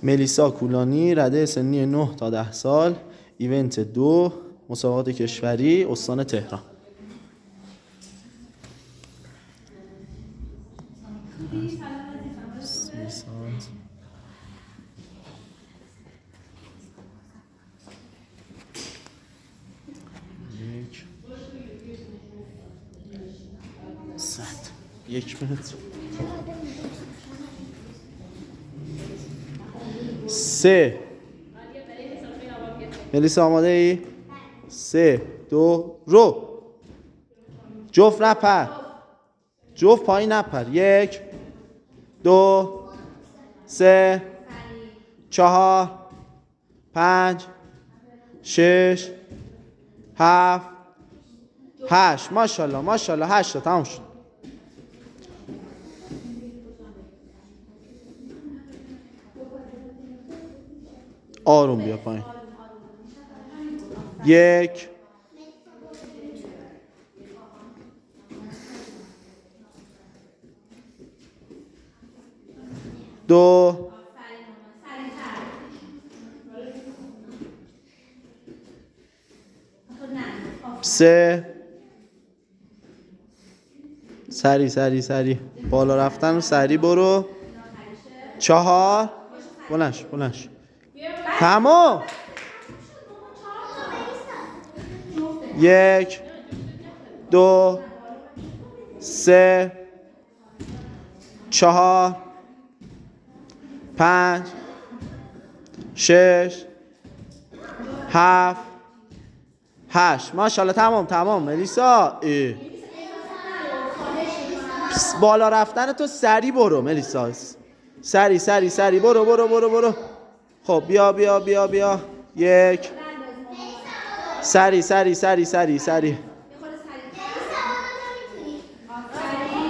ملیسا کولانی، رده سنی 9 تا 10 سال، ایونت 2 مسابقات کشوری استان تهران. یک متر 3. ملیسا آماده ای؟ 3 2 رو. جفت نپر، جفت پایین نپر. 1 2 3 4 5 6 7 8. ماشاءالله ماشاءالله. 8 تا تموم شد. آروم بیا پایین. 1 2 3. سری سری سری بالا رفتن و سری برو. 4. بلنش بلنش. تمام. 1 2 3 4 5 6 7 8. ماشاءالله. تمام ملیسا. بالا رفتن تو سری برو ملیسا. سری سری سری برو. خب بیا. 1 سری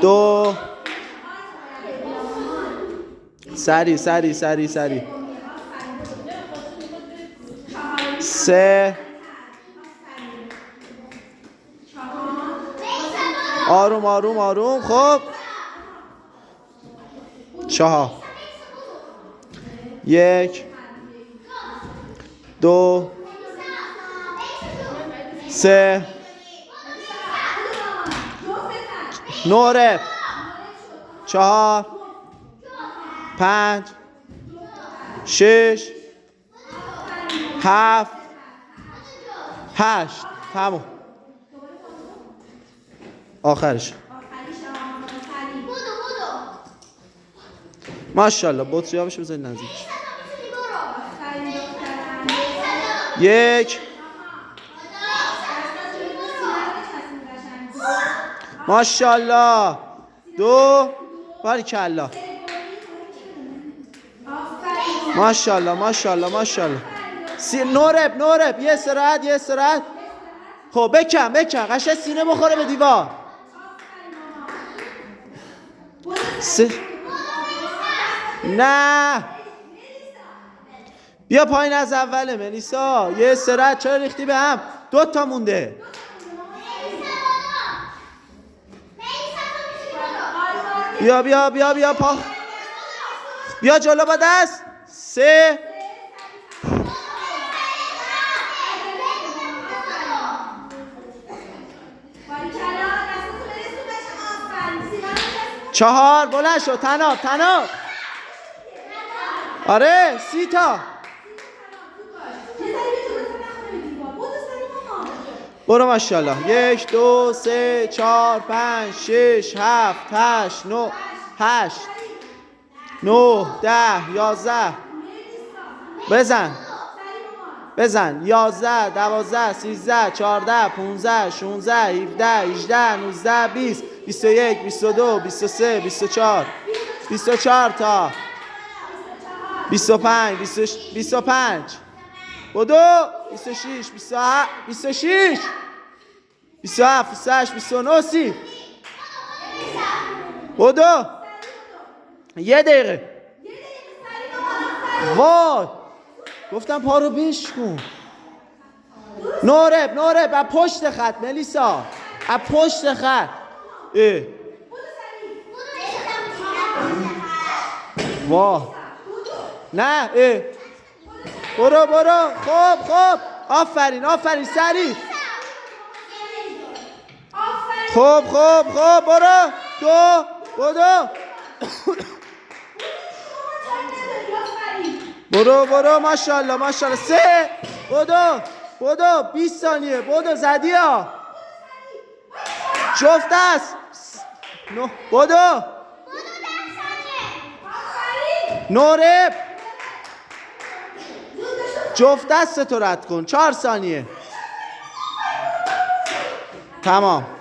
2 سری 3 آروم. خب 4 1 2 3 9 4 5 6 7 8. تمام. آخرش. ماشاءالله. بطری آبشو بذارید نزدیک. 1 ماشاءالله. 2 باریکالله. ماشاءالله. نورب. یه استراحت. خب بکن قشنگ سینه بخوره به دیوار. نه بیا پایین از اوله ملیسا. یه استراحت. چرا ریختی به هم؟ 2 تا مونده. بیا پا. بیا جلو با دست. 3 4 بلند شد. تناب. آره 30 تا. برو ماشاءالله. 1 2 3 4 5 6 7 8 9 8 9 10 11. بزن 11 12 13 14 15 16 17 18 19 20 21 22 23 24 تا 25 بدو 26 27 26 27 28 29 30. بدو 1 دقیقه. وای گفتم پا رو بشکن. نورب از پشت خط ملیسا. از پشت خط. واه نه برو خب آفرین سریع خب برو بدو برو ماشاءالله 3 بدو 20 ثانیه بدو زدی ها جفت است بدو نورب جفت دست تو رد کن 4 ثانیه تمام